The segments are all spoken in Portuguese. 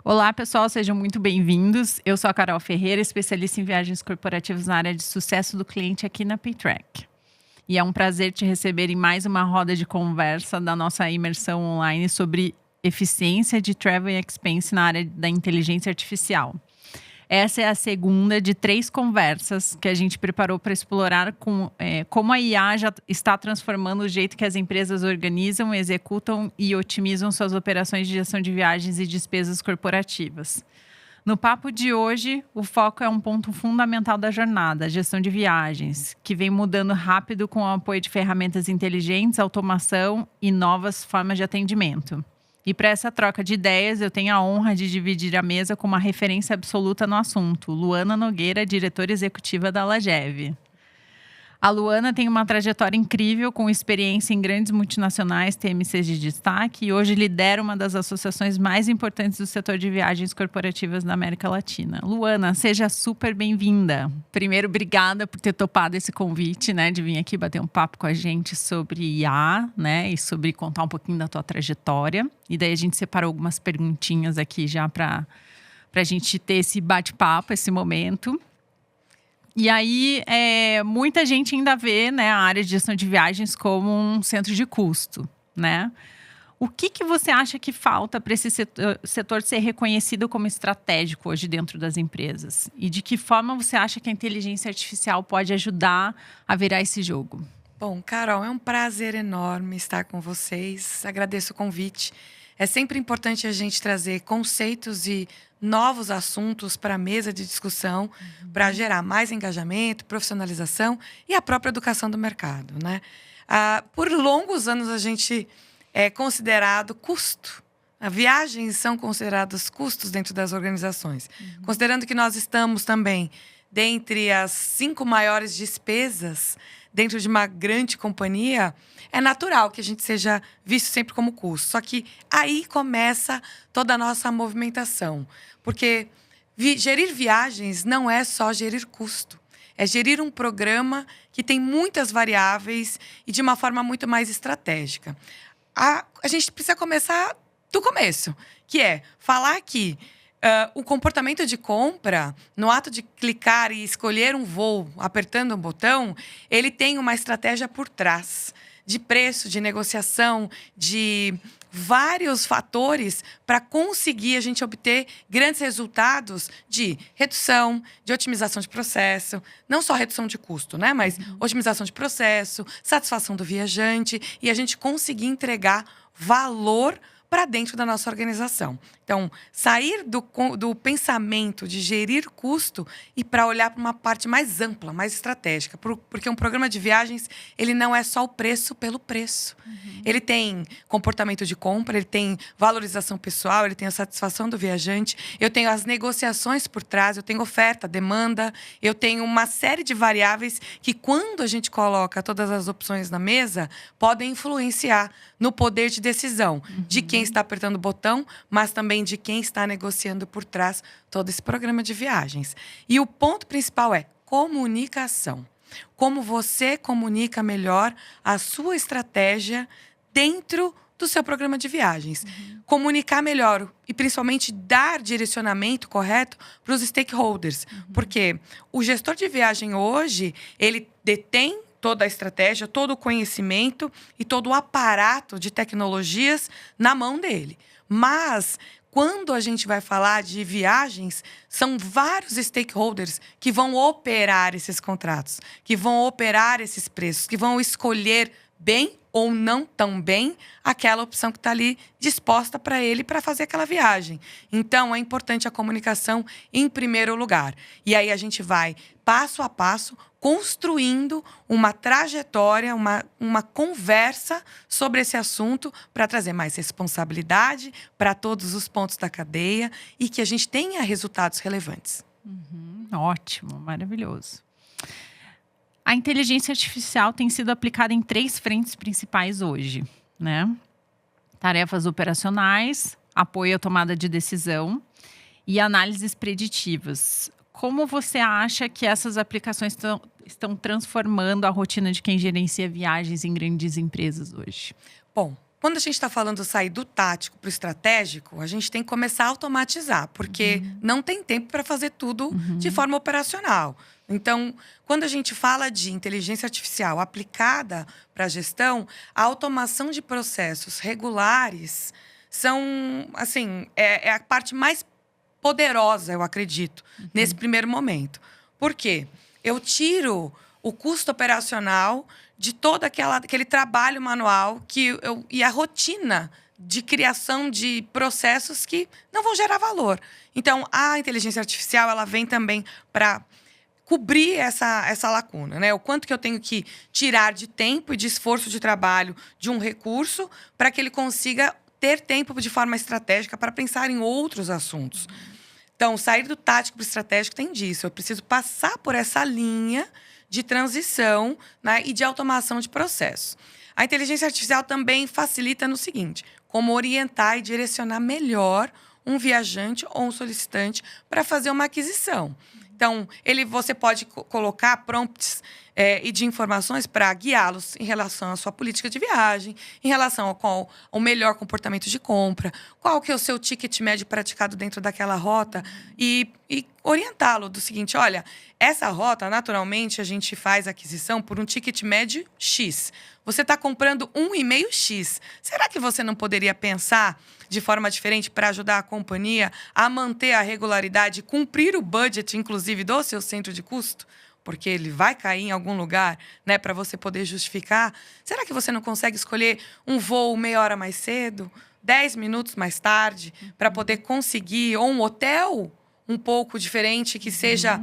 Olá, pessoal, sejam muito bem-vindos. Eu sou a Carol Ferreira, especialista em viagens corporativas na área de sucesso do cliente aqui na Paytrack. E é um prazer te receber em mais uma roda de conversa da nossa imersão online sobre eficiência de travel e expense na área da inteligência artificial. Essa é a segunda de 3 conversas que a gente preparou para explorar como a IA já está transformando o jeito que as empresas organizam, executam e otimizam suas operações de gestão de viagens e despesas corporativas. No papo de hoje, o foco é um ponto fundamental da jornada, a gestão de viagens, que vem mudando rápido com o apoio de ferramentas inteligentes, automação e novas formas de atendimento. E para essa troca de ideias, eu tenho a honra de dividir a mesa com uma referência absoluta no assunto, Luana Nogueira, diretora executiva da Lagev. A Luana tem uma trajetória incrível, com experiência em grandes multinacionais, TMCs de destaque, e hoje lidera uma das associações mais importantes do setor de viagens corporativas na América Latina. Luana, seja super bem-vinda. Primeiro, obrigada por ter topado esse convite, né, de vir aqui bater um papo com a gente sobre IA, né, e sobre contar um pouquinho da tua trajetória. E daí a gente separou algumas perguntinhas aqui já para a gente ter esse bate-papo, esse momento. E aí, muita gente ainda vê, né, a área de gestão de viagens como um centro de custo, né? O que você acha que falta para esse setor ser reconhecido como estratégico hoje dentro das empresas? E de que forma você acha que a inteligência artificial pode ajudar a virar esse jogo? Bom, Carol, é um prazer enorme estar com vocês. Agradeço o convite. É sempre importante a gente trazer conceitos e novos assuntos para a mesa de discussão, para gerar mais engajamento, profissionalização e a própria educação do mercado, né? Por longos anos a gente é considerado custo. Viagens são consideradas custos dentro das organizações. Considerando que nós estamos também dentre as 5 maiores despesas dentro de uma grande companhia, é natural que a gente seja visto sempre como custo. Só que aí começa toda a nossa movimentação. Porque gerir viagens não é só gerir custo. É gerir um programa que tem muitas variáveis e de uma forma muito mais estratégica. A gente precisa começar do começo, que é falar que o comportamento de compra, no ato de clicar e escolher um voo apertando um botão, ele tem uma estratégia por trás, de preço, de negociação, de vários fatores para conseguir a gente obter grandes resultados de redução, de otimização de processo, não só redução de custo, né? Mas otimização de processo, satisfação do viajante e a gente conseguir entregar valor para dentro da nossa organização. Então, sair do pensamento de gerir custo e para olhar para uma parte mais ampla, mais estratégica. Porque um programa de viagens, ele não é só o preço pelo preço. Ele tem comportamento de compra, ele tem valorização pessoal, ele tem a satisfação do viajante, eu tenho as negociações por trás, eu tenho oferta, demanda, eu tenho uma série de variáveis que, quando a gente coloca todas as opções na mesa, podem influenciar no poder de decisão de quem está apertando o botão, mas também de quem está negociando por trás todo esse programa de viagens. E o ponto principal é comunicação. Como você comunica melhor a sua estratégia dentro do seu programa de viagens. Comunicar melhor e, principalmente, dar direcionamento correto para os stakeholders. Porque o gestor de viagem hoje, ele detém toda a estratégia, todo o conhecimento e todo o aparato de tecnologias na mão dele. Mas, quando a gente vai falar de viagens, são vários stakeholders que vão operar esses contratos, que vão operar esses preços, que vão escolher bem ou não tão bem aquela opção que está ali disposta para ele para fazer aquela viagem. Então, é importante a comunicação em primeiro lugar. E aí a gente vai, passo a passo, construindo uma trajetória, uma conversa sobre esse assunto para trazer mais responsabilidade para todos os pontos da cadeia e que a gente tenha resultados relevantes. Ótimo, maravilhoso. A inteligência artificial tem sido aplicada em 3 frentes principais hoje, né? Tarefas operacionais, apoio à tomada de decisão e análises preditivas. Como você acha que essas aplicações estão transformando a rotina de quem gerencia viagens em grandes empresas hoje? Bom, quando a gente está falando sair do tático para o estratégico, a gente tem que começar a automatizar, porque não tem tempo para fazer tudo de forma operacional. Então, quando a gente fala de inteligência artificial aplicada para a gestão, a automação de processos regulares são, assim, é a parte mais poderosa, eu acredito, nesse primeiro momento. Por quê? Eu tiro o custo operacional de todo aquele trabalho manual e a rotina de criação de processos que não vão gerar valor. Então, a inteligência artificial ela vem também para cobrir essa lacuna, né? O quanto que eu tenho que tirar de tempo e de esforço de trabalho de um recurso para que ele consiga ter tempo de forma estratégica para pensar em outros assuntos. Então, sair do tático para o estratégico tem disso. Eu preciso passar por essa linha de transição, né, e de automação de processos. A inteligência artificial também facilita no seguinte: como orientar e direcionar melhor um viajante ou um solicitante para fazer uma aquisição. Então, você pode colocar prompts e de informações para guiá-los em relação à sua política de viagem, em relação ao qual o melhor comportamento de compra, qual que é o seu ticket médio praticado dentro daquela rota e orientá-lo do seguinte: olha, essa rota, naturalmente, a gente faz a aquisição por um ticket médio X. Você está comprando 1,5 X. Será que você não poderia pensar de forma diferente para ajudar a companhia a manter a regularidade, cumprir o budget, inclusive, do seu centro de custo? Porque ele vai cair em algum lugar, né, para você poder justificar. Será que você não consegue escolher um voo meia hora mais cedo, 10 minutos mais tarde, para poder conseguir, ou um hotel um pouco diferente, que seja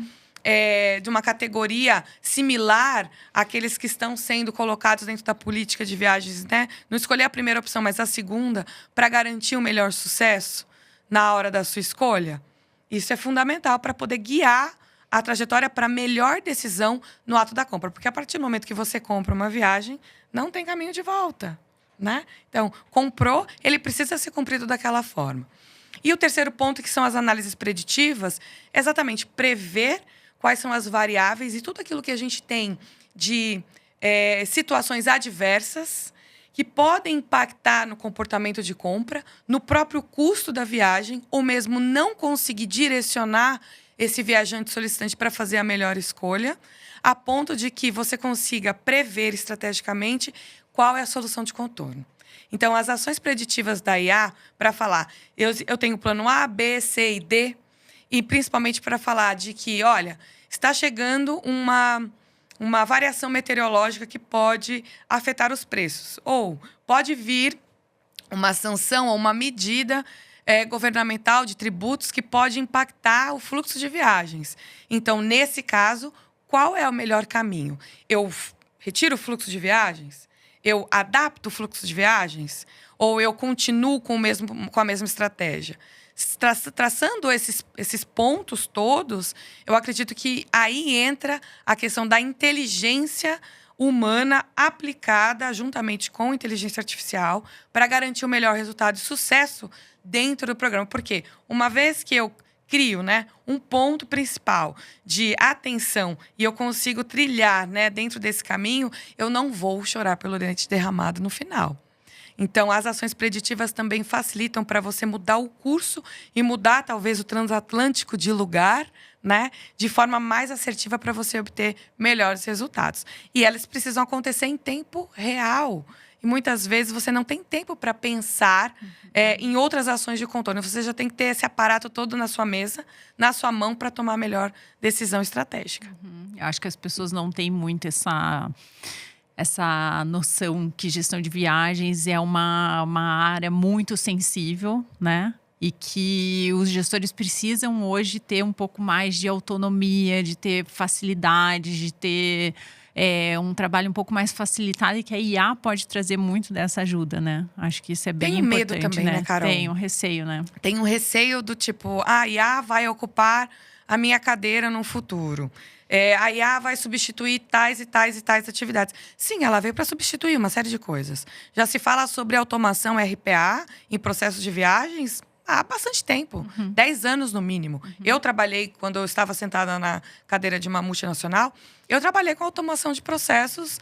de uma categoria similar àqueles que estão sendo colocados dentro da política de viagens, né? Não escolher a primeira opção, mas a segunda, para garantir um melhor sucesso na hora da sua escolha? Isso é fundamental para poder guiar a trajetória para a melhor decisão no ato da compra. Porque a partir do momento que você compra uma viagem, não tem caminho de volta, né? Então, comprou, ele precisa ser cumprido daquela forma. E o terceiro ponto, que são as análises preditivas, é exatamente prever quais são as variáveis e tudo aquilo que a gente tem de situações adversas que podem impactar no comportamento de compra, no próprio custo da viagem, ou mesmo não conseguir direcionar esse viajante solicitante para fazer a melhor escolha, a ponto de que você consiga prever estrategicamente qual é a solução de contorno. Então, as ações preditivas da IA, para falar, eu tenho plano A, B, C e D, e principalmente para falar de que, olha, está chegando uma variação meteorológica que pode afetar os preços. Ou pode vir uma sanção ou uma medida governamental de tributos que pode impactar o fluxo de viagens. Então, nesse caso, qual é o melhor caminho? Eu retiro o fluxo de viagens? Eu adapto o fluxo de viagens? Ou eu continuo com a mesma estratégia? Traçando esses pontos todos, eu acredito que aí entra a questão da inteligência humana aplicada juntamente com inteligência artificial para garantir o melhor resultado e sucesso dentro do programa. Porque uma vez que eu crio, né, um ponto principal de atenção e eu consigo trilhar, né, dentro desse caminho, eu não vou chorar pelo leite derramado no final. Então, as ações preditivas também facilitam para você mudar o curso e mudar, talvez, o transatlântico de lugar, né, de forma mais assertiva para você obter melhores resultados. E elas precisam acontecer em tempo real. E muitas vezes você não tem tempo para pensar em outras ações de contorno. Você já tem que ter esse aparato todo na sua mesa, na sua mão, para tomar a melhor decisão estratégica. Eu acho que as pessoas não têm muito essa noção que gestão de viagens é uma área muito sensível, né? E que os gestores precisam hoje ter um pouco mais de autonomia, de ter facilidade, de ter um trabalho um pouco mais facilitado, e que a IA pode trazer muito dessa ajuda, né? Acho que isso é bem importante. Tem medo também, né, Carol? Tem um receio, né? Tem um receio do tipo, a IA vai ocupar a minha cadeira no futuro. A IA vai substituir tais e tais e tais atividades. Sim, ela veio para substituir uma série de coisas. Já se fala sobre automação RPA em processos de viagens há bastante tempo, 10 anos no mínimo. Eu trabalhei, quando eu estava sentada na cadeira de uma multinacional, eu trabalhei com automação de processos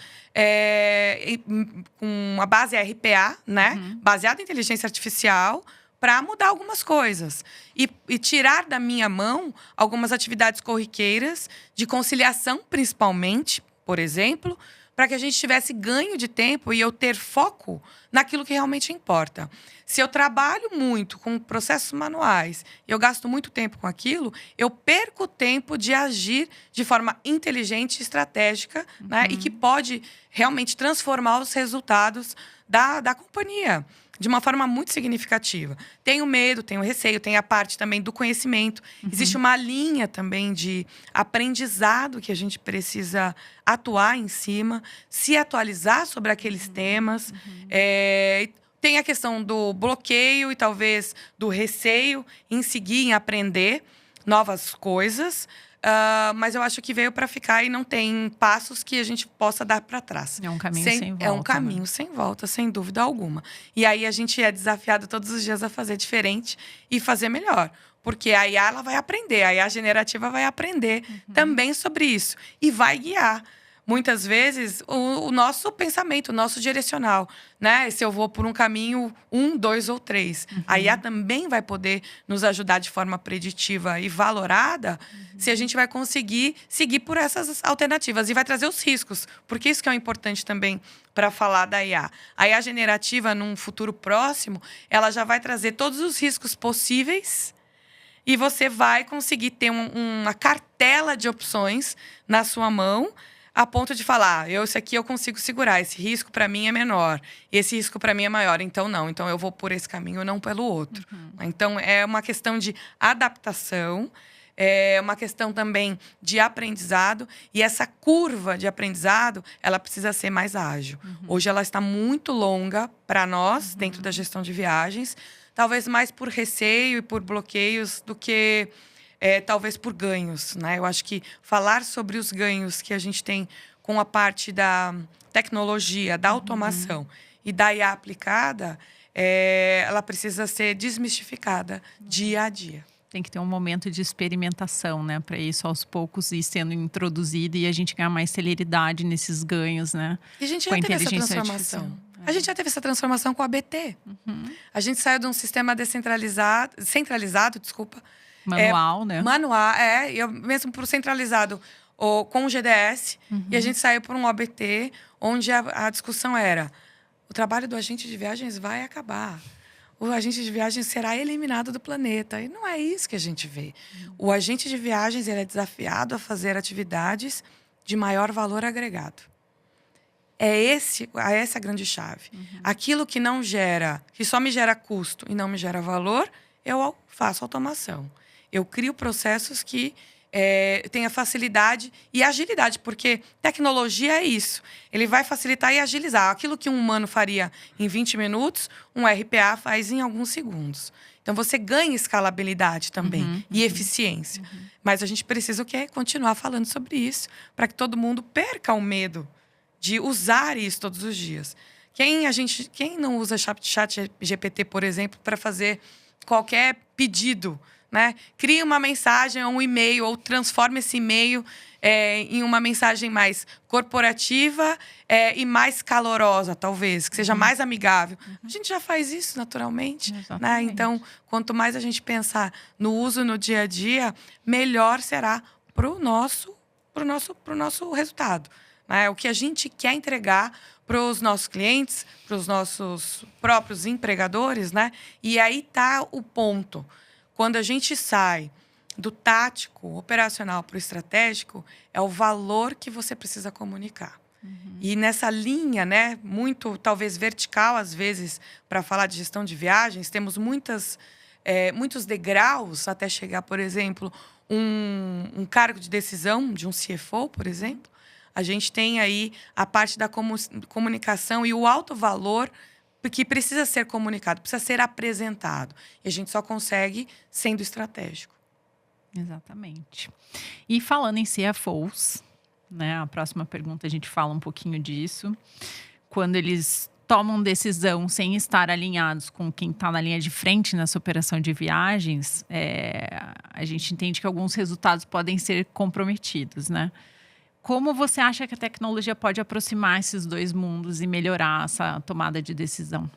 com a base RPA, né? Baseada em inteligência artificial, para mudar algumas coisas. E tirar da minha mão algumas atividades corriqueiras, de conciliação principalmente, por exemplo, para que a gente tivesse ganho de tempo e eu ter foco naquilo que realmente importa. Se eu trabalho muito com processos manuais, eu gasto muito tempo com aquilo, eu perco o tempo de agir de forma inteligente e estratégica, né? E que pode realmente transformar os resultados da companhia de uma forma muito significativa. Tem o medo, tem o receio, tem a parte também do conhecimento. Existe uma linha também de aprendizado que a gente precisa atuar em cima, se atualizar sobre aqueles temas. Tem a questão do bloqueio e talvez do receio em seguir, em aprender novas coisas. Mas eu acho que veio para ficar e não tem passos que a gente possa dar para trás. É um caminho sem volta. É um caminho sem volta, sem dúvida alguma. E aí a gente é desafiado todos os dias a fazer diferente e fazer melhor. Porque a IA ela vai aprender, a IA generativa vai aprender também sobre isso. E vai guiar, muitas vezes, o nosso pensamento, o nosso direcional, né? Se eu vou por um caminho 1, 2 ou 3. A IA também vai poder nos ajudar de forma preditiva e valorada se a gente vai conseguir seguir por essas alternativas. E vai trazer os riscos, porque isso que é o importante também para falar da IA. A IA generativa, num futuro próximo, ela já vai trazer todos os riscos possíveis e você vai conseguir ter uma cartela de opções na sua mão, a ponto de falar, esse aqui eu consigo segurar, esse risco para mim é menor, esse risco para mim é maior, então não, então eu vou por esse caminho, não pelo outro. Então é uma questão de adaptação, é uma questão também de aprendizado, e essa curva de aprendizado, ela precisa ser mais ágil. Hoje ela está muito longa para nós, dentro da gestão de viagens, talvez mais por receio e por bloqueios do que talvez por ganhos, né? Eu acho que falar sobre os ganhos que a gente tem com a parte da tecnologia, da automação e da IA aplicada, ela precisa ser desmistificada dia a dia. Tem que ter um momento de experimentação, né? Para isso, aos poucos, ir sendo introduzido e a gente ganhar mais celeridade nesses ganhos, né? E a gente já teve essa transformação. A gente já teve essa transformação com a ABT. A gente saiu de um sistema centralizado, manual, né? Manual, eu mesmo por centralizado com o GDS, e a gente saiu por um OBT, onde a discussão era: o trabalho do agente de viagens vai acabar. O agente de viagens será eliminado do planeta. E não é isso que a gente vê. O agente de viagens ele é desafiado a fazer atividades de maior valor agregado. Essa a grande chave. Aquilo que não gera, que só me gera custo e não me gera valor, eu faço automação. Eu crio processos que tenha facilidade e agilidade, porque tecnologia é isso. Ele vai facilitar e agilizar. Aquilo que um humano faria em 20 minutos, um RPA faz em alguns segundos. Então, você ganha escalabilidade também e eficiência. Mas a gente precisa continuar falando sobre isso para que todo mundo perca o medo de usar isso todos os dias. Quem não usa chat GPT, por exemplo, para fazer qualquer pedido, né? Cria uma mensagem ou um e-mail, ou transforma esse e-mail em uma mensagem mais corporativa e mais calorosa, talvez, que seja mais amigável. A gente já faz isso naturalmente, né? Então, quanto mais a gente pensar no uso no dia a dia, melhor será para o nosso resultado. Né? O que a gente quer entregar para os nossos clientes, para os nossos próprios empregadores, né? E aí está o ponto. Quando a gente sai do tático, operacional para o estratégico, é o valor que você precisa comunicar. E nessa linha, né, muito, talvez vertical, às vezes, para falar de gestão de viagens, temos muitos degraus até chegar, por exemplo, um cargo de decisão de um CFO, por exemplo. A gente tem aí a parte da comunicação e o alto valor que precisa ser comunicado, precisa ser apresentado. E a gente só consegue sendo estratégico. Exatamente. E falando em CFOs, né, a próxima pergunta a gente fala um pouquinho disso. Quando eles tomam decisão sem estar alinhados com quem está na linha de frente nessa operação de viagens, a gente entende que alguns resultados podem ser comprometidos, né? Como você acha que a tecnologia pode aproximar esses dois mundos e melhorar essa tomada de decisão?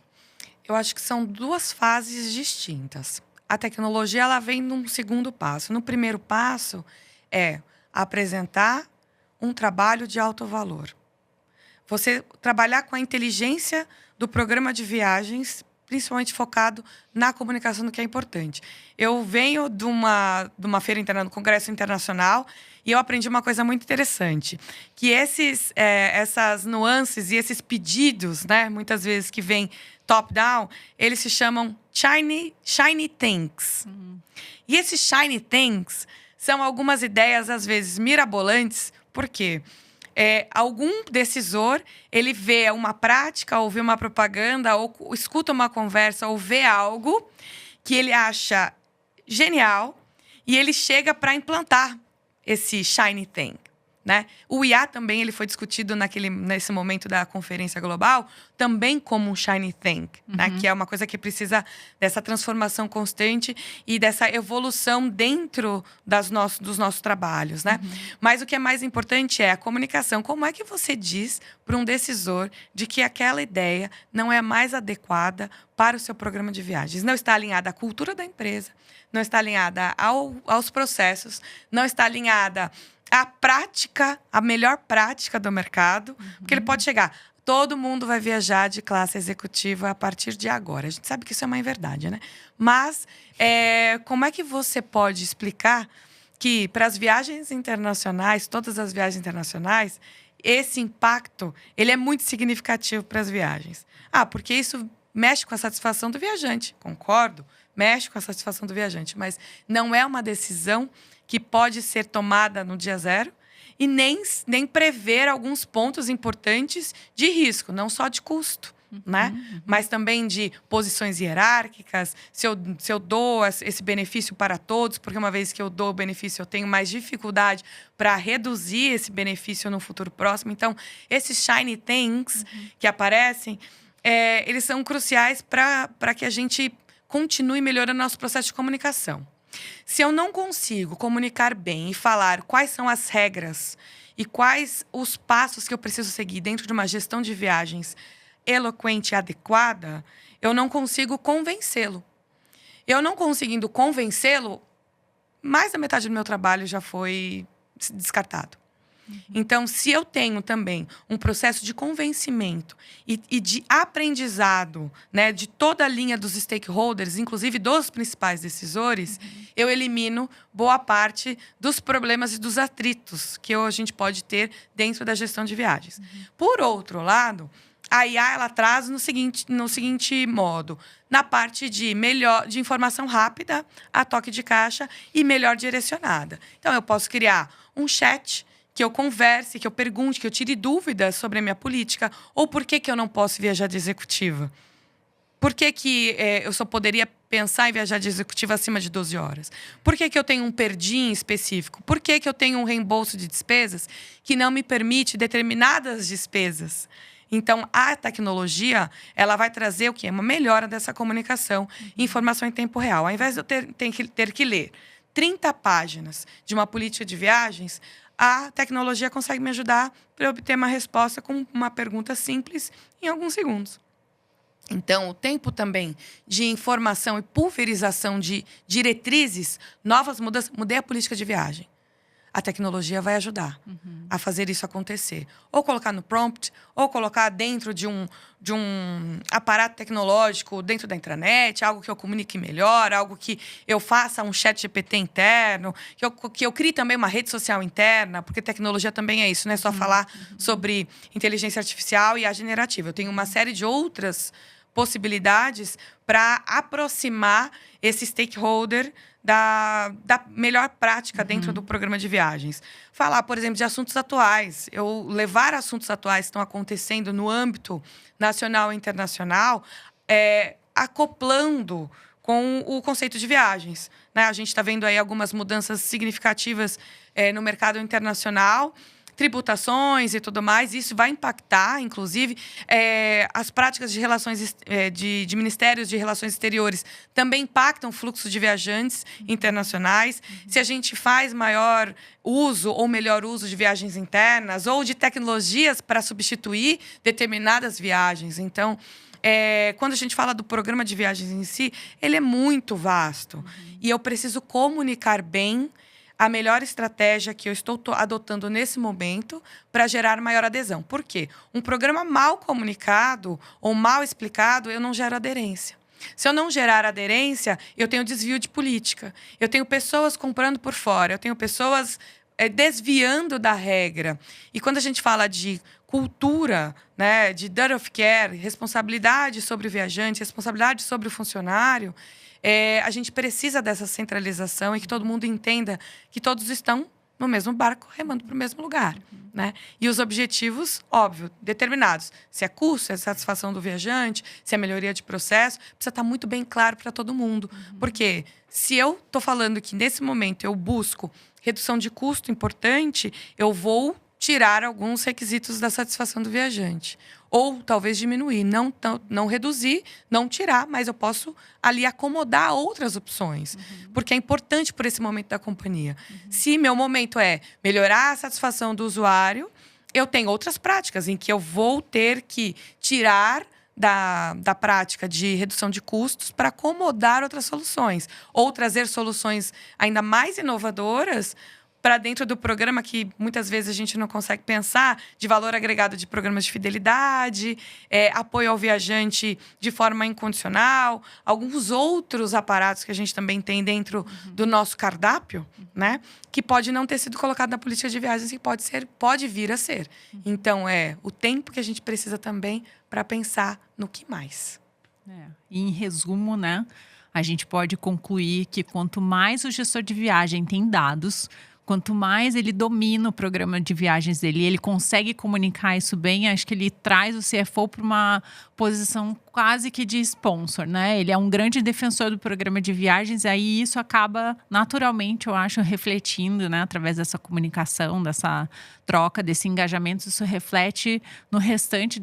Eu acho que são duas fases distintas. A tecnologia ela vem num segundo passo. No primeiro passo é apresentar um trabalho de alto valor. Você trabalhar com a inteligência do programa de viagens, principalmente focado na comunicação, do que é importante. Eu venho de uma feira internacional, um congresso internacional, e eu aprendi uma coisa muito interessante, que essas nuances e esses pedidos, né, muitas vezes que vêm top-down, eles se chamam shiny things. E esses shiny things são algumas ideias, às vezes, mirabolantes. Por quê? Algum decisor, ele vê uma prática, ou vê uma propaganda, ou escuta uma conversa, ou vê algo que ele acha genial e ele chega para implantar esse shiny thing, né? O IA também ele foi discutido nesse momento da conferência global também como um shiny thing, né? Que é uma coisa que precisa dessa transformação constante e dessa evolução dentro dos nossos trabalhos, né? Mas o que é mais importante é a comunicação. Como é que você diz para um decisor de que aquela ideia não é a mais adequada para o seu programa de viagens? Não está alinhada à cultura da empresa, não está alinhada aos processos, não está alinhada à prática, a melhor prática do mercado, porque ele pode chegar. Todo mundo vai viajar de classe executiva a partir de agora. A gente sabe que isso é uma inverdade, né? Mas como é que você pode explicar que para as viagens internacionais, todas as viagens internacionais, esse impacto ele é muito significativo para as viagens? Porque isso mexe com a satisfação do viajante. Concordo, mexe com a satisfação do viajante, mas não é uma decisão que pode ser tomada no dia zero e nem prever alguns pontos importantes de risco, não só de custo, né? Mas também de posições hierárquicas, se eu dou esse benefício para todos, porque uma vez que eu dou o benefício, eu tenho mais dificuldade para reduzir esse benefício no futuro próximo. Então, esses shiny things que aparecem, eles são cruciais para que a gente continue melhorando nosso processo de comunicação. Se eu não consigo comunicar bem e falar quais são as regras e quais os passos que eu preciso seguir dentro de uma gestão de viagens eloquente e adequada, eu não consigo convencê-lo. Eu não conseguindo convencê-lo, mais da metade do meu trabalho já foi descartado. Então, se eu tenho também um processo de convencimento e de aprendizado, né, de toda a linha dos stakeholders, inclusive dos principais decisores, eu elimino boa parte dos problemas e dos atritos que a gente pode ter dentro da gestão de viagens. Por outro lado, a IA ela traz no seguinte modo, na parte de informação rápida, a toque de caixa e melhor direcionada. Então, eu posso criar um chat que eu converse, que eu pergunte, que eu tire dúvidas sobre a minha política, ou por que eu não posso viajar de executiva? Por que eu só poderia pensar em viajar de executiva acima de 12 horas? Por que eu tenho um per-diem específico? Por que eu tenho um reembolso de despesas que não me permite determinadas despesas? Então, a tecnologia, ela vai trazer o quê? Uma melhora dessa comunicação e informação em tempo real. Ao invés de eu ter que ler 30 páginas de uma política de viagens, a tecnologia consegue me ajudar para obter uma resposta com uma pergunta simples em alguns segundos. Então, o tempo também de informação e pulverização de diretrizes, novas mudanças, mudei a política de viagem. A tecnologia vai ajudar a fazer isso acontecer. Ou colocar no prompt, ou colocar dentro de um aparato tecnológico dentro da intranet, algo que eu comunique melhor, algo que eu faça um chat GPT interno, que eu crie também uma rede social interna, porque tecnologia também é isso, não é só falar sobre inteligência artificial e a generativa. Eu tenho uma série de outras possibilidades para aproximar esse stakeholder da melhor prática dentro do programa de viagens. Falar, por exemplo, de assuntos atuais. Eu levar assuntos atuais que estão acontecendo no âmbito nacional e internacional, acoplando com o conceito de viagens, né? A gente está vendo aí algumas mudanças significativas no mercado internacional, tributações e tudo mais. Isso vai impactar, inclusive, as práticas de relações de ministérios de relações exteriores também impactam o fluxo de viajantes internacionais. Se a gente faz maior uso ou melhor uso de viagens internas ou de tecnologias para substituir determinadas viagens. Então, quando a gente fala do programa de viagens em si, ele é muito vasto. E eu preciso comunicar bem a melhor estratégia que eu estou adotando nesse momento para gerar maior adesão. Por quê? Um programa mal comunicado ou mal explicado, eu não gero aderência. Se eu não gerar aderência, eu tenho desvio de política. Eu tenho pessoas comprando por fora. Eu tenho pessoas desviando da regra. E quando a gente fala de cultura, né, de duty of care, responsabilidade sobre o viajante, responsabilidade sobre o funcionário, a gente precisa dessa centralização e que todo mundo entenda que todos estão no mesmo barco, remando para o mesmo lugar. Né? E os objetivos, óbvio, determinados. Se é custo, se é satisfação do viajante, se é melhoria de processo, precisa estar muito bem claro para todo mundo. Porque se eu estou falando que, nesse momento, eu busco redução de custo importante, eu vou tirar alguns requisitos da satisfação do viajante. Ou talvez diminuir, não reduzir, não tirar, mas eu posso ali acomodar outras opções. Porque é importante por esse momento da companhia. Se meu momento é melhorar a satisfação do usuário, eu tenho outras práticas em que eu vou ter que tirar da prática de redução de custos para acomodar outras soluções. Ou trazer soluções ainda mais inovadoras para dentro do programa que muitas vezes a gente não consegue pensar, de valor agregado de programas de fidelidade, apoio ao viajante de forma incondicional, alguns outros aparatos que a gente também tem dentro do nosso cardápio, né? Que pode não ter sido colocado na política de viagens e pode vir a ser. Então, o tempo que a gente precisa também para pensar no que mais. Em resumo, né? A gente pode concluir que quanto mais o gestor de viagem tem dados, quanto mais ele domina o programa de viagens dele, ele consegue comunicar isso bem, acho que ele traz o CFO para uma posição quase que de sponsor, né? Ele é um grande defensor do programa de viagens, e aí isso acaba naturalmente, eu acho, refletindo, né? Através dessa comunicação, dessa troca, desse engajamento, isso reflete no restante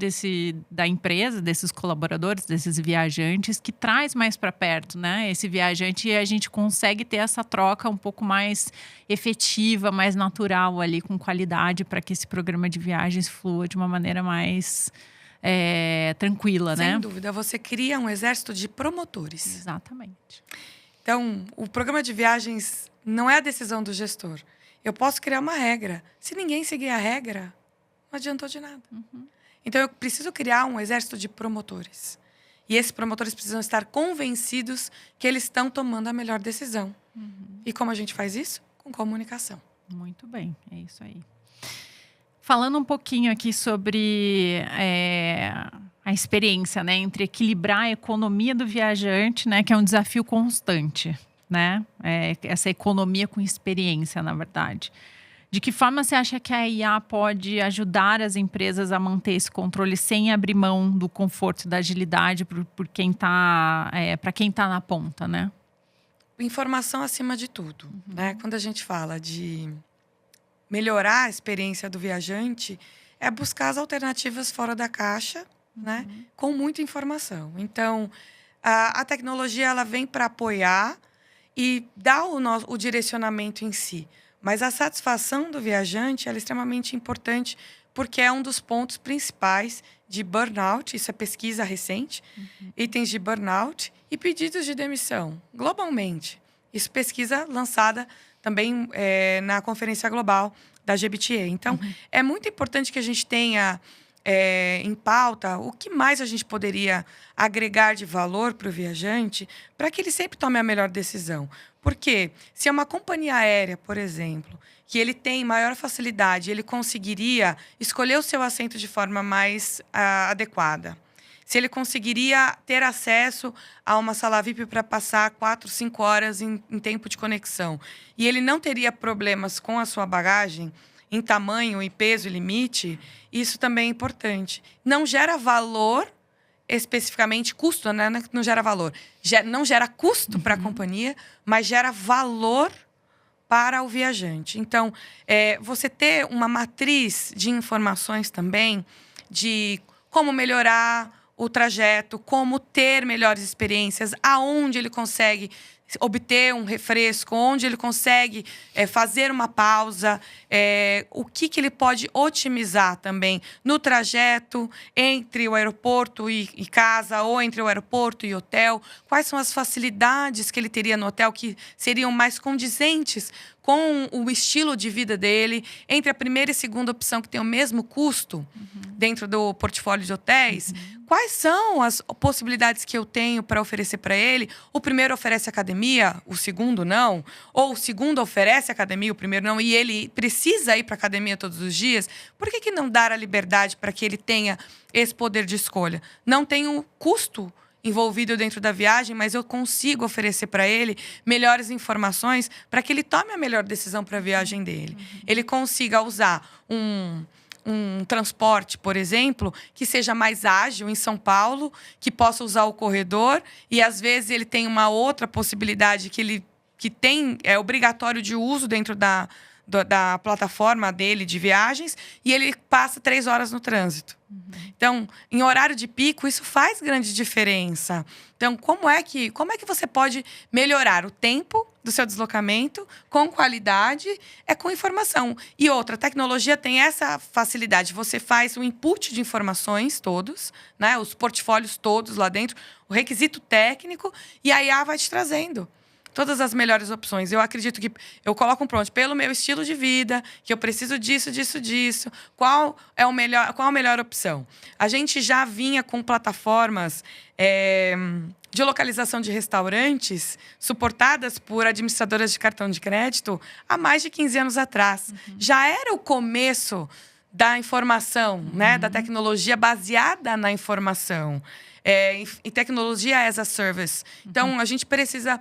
da empresa, desses colaboradores, desses viajantes, que traz mais para perto, né? Esse viajante, e a gente consegue ter essa troca um pouco mais efetiva, mais natural ali, com qualidade, para que esse programa de viagens flua de uma maneira mais tranquila, né? Sem dúvida, você cria um exército de promotores. Exatamente. Então, o programa de viagens não é a decisão do gestor. Eu posso criar uma regra. Se ninguém seguir a regra, não adiantou de nada. Então, eu preciso criar um exército de promotores. E esses promotores precisam estar convencidos que eles estão tomando a melhor decisão. E como a gente faz isso? Com comunicação. Muito bem, é isso aí. Falando um pouquinho aqui sobre a experiência, né, entre equilibrar a economia do viajante, né, que é um desafio constante, né, essa economia com experiência, na verdade. De que forma você acha que a IA pode ajudar as empresas a manter esse controle sem abrir mão do conforto e da agilidade para quem está na ponta, né? Informação acima de tudo, né? Quando a gente fala de melhorar a experiência do viajante, é buscar as alternativas fora da caixa, né? Com muita informação. Então, a tecnologia ela vem para apoiar e dar o direcionamento em si. Mas a satisfação do viajante ela é extremamente importante porque é um dos pontos principais de burnout, isso é pesquisa recente, itens de burnout e pedidos de demissão, globalmente. Isso pesquisa lançada também na Conferência Global da GBTA. Então, é muito importante que a gente tenha em pauta o que mais a gente poderia agregar de valor para o viajante para que ele sempre tome a melhor decisão. Porque se é uma companhia aérea, por exemplo, que ele tem maior facilidade, ele conseguiria escolher o seu assento de forma mais adequada. Se ele conseguiria ter acesso a uma sala VIP para passar 4, 5 horas em tempo de conexão. E ele não teria problemas com a sua bagagem, em tamanho, em peso e limite, isso também é importante. Não gera valor, especificamente custo, né? Não gera valor. Não gera custo para a companhia, mas gera valor para o viajante. Então, você ter uma matriz de informações também de como melhorar o trajeto, como ter melhores experiências, aonde ele consegue obter um refresco, onde ele consegue fazer uma pausa, o que ele pode otimizar também no trajeto entre o aeroporto e casa, ou entre o aeroporto e hotel, quais são as facilidades que ele teria no hotel que seriam mais condizentes com o estilo de vida dele, entre a primeira e segunda opção que tem o mesmo custo dentro do portfólio de hotéis. Quais são as possibilidades que eu tenho para oferecer para ele? O primeiro oferece academia, o segundo não. Ou o segundo oferece academia, o primeiro não. E ele precisa ir para academia todos os dias. Por que não dar a liberdade para que ele tenha esse poder de escolha? Não tem um custo envolvido dentro da viagem, mas eu consigo oferecer para ele melhores informações para que ele tome a melhor decisão para a viagem dele. Ele consiga usar um transporte, por exemplo, que seja mais ágil em São Paulo, que possa usar o corredor, e às vezes ele tem uma outra possibilidade que tem obrigatório de uso dentro da plataforma dele de viagens, e ele passa 3 horas no trânsito. Então, em horário de pico, isso faz grande diferença. Então, como é que você pode melhorar o tempo do seu deslocamento com qualidade? É com informação. E outra, a tecnologia tem essa facilidade. Você faz o input de informações todos, né? Os portfólios todos lá dentro, o requisito técnico, e a IA vai te trazendo todas as melhores opções. Eu acredito que eu coloco um prompt pelo meu estilo de vida, que eu preciso disso. Qual a melhor opção? A gente já vinha com plataformas de localização de restaurantes suportadas por administradoras de cartão de crédito há mais de 15 anos atrás. Já era o começo da informação, né? Da tecnologia baseada na informação. E tecnologia as a service. Então, a gente precisa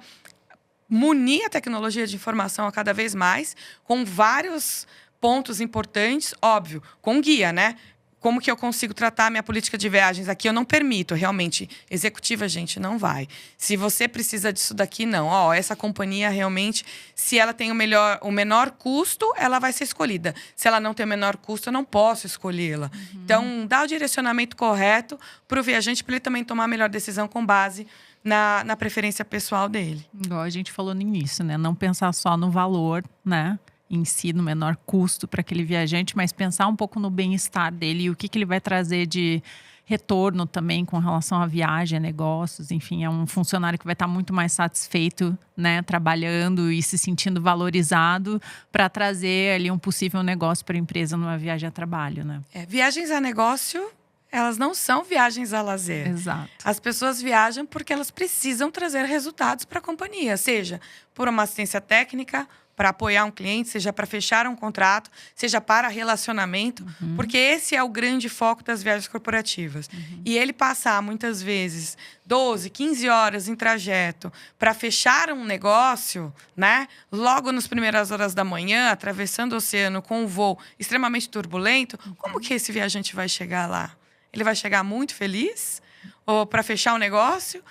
munir a tecnologia de informação a cada vez mais, com vários pontos importantes, óbvio, com guia, né? Como que eu consigo tratar a minha política de viagens? Aqui eu não permito, realmente. Executiva, gente, não vai. Se você precisa disso daqui, não. Essa companhia realmente, se ela tem o menor custo, ela vai ser escolhida. Se ela não tem o menor custo, eu não posso escolhê-la. Então, dá o direcionamento correto para o viajante, para ele também tomar a melhor decisão com base na preferência pessoal dele. Igual a gente falou no início, né? Não pensar só no valor, né? Em si, no menor custo para aquele viajante, mas pensar um pouco no bem-estar dele e o que ele vai trazer de retorno também com relação à viagem, a negócios. Enfim, é um funcionário que vai estar muito mais satisfeito, né? Trabalhando e se sentindo valorizado para trazer ali um possível negócio para a empresa numa viagem a trabalho, né? Viagens a negócio, elas não são viagens a lazer. Exato. As pessoas viajam porque elas precisam trazer resultados para a companhia, seja por uma assistência técnica, para apoiar um cliente, seja para fechar um contrato, seja para relacionamento, porque esse é o grande foco das viagens corporativas. E ele passar, muitas vezes, 12, 15 horas em trajeto para fechar um negócio, né? Logo nas primeiras horas da manhã, atravessando o oceano com um voo extremamente turbulento, como que esse viajante vai chegar lá? Ele vai chegar muito feliz? Ou para fechar um negócio?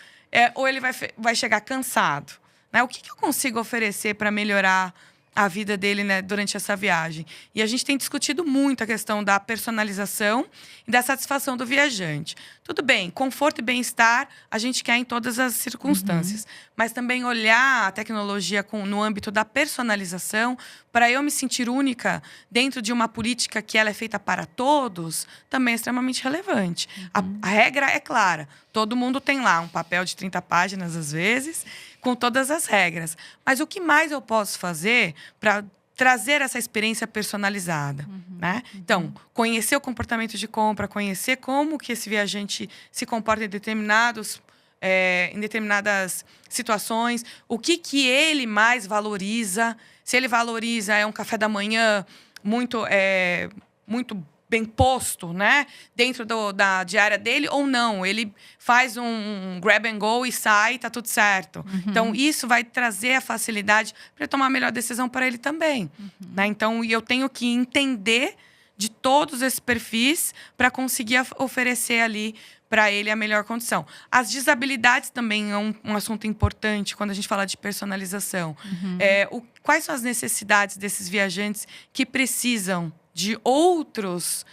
Ou ele vai chegar cansado? Né? O que eu consigo oferecer para melhorar a vida dele, né, durante essa viagem? E a gente tem discutido muito a questão da personalização e da satisfação do viajante. Tudo bem, conforto e bem-estar a gente quer em todas as circunstâncias. Mas também olhar a tecnologia no âmbito da personalização para eu me sentir única dentro de uma política que ela é feita para todos, também é extremamente relevante. A regra é clara. Todo mundo tem lá um papel de 30 páginas, às vezes, com todas as regras. Mas o que mais eu posso fazer para trazer essa experiência personalizada, né? Então, conhecer o comportamento de compra, conhecer como que esse viajante se comporta em determinadas situações, o que ele mais valoriza. Se ele valoriza um café da manhã muito bem posto, né? Dentro da diária dele, ou não. Ele faz um grab and go e sai, tá tudo certo. Então, isso vai trazer a facilidade para tomar a melhor decisão para ele também. Né? Então, eu tenho que entender de todos esses perfis para conseguir oferecer ali para ele a melhor condição. As desabilidades também é um assunto importante quando a gente fala de personalização. Quais são as necessidades desses viajantes que precisam de outras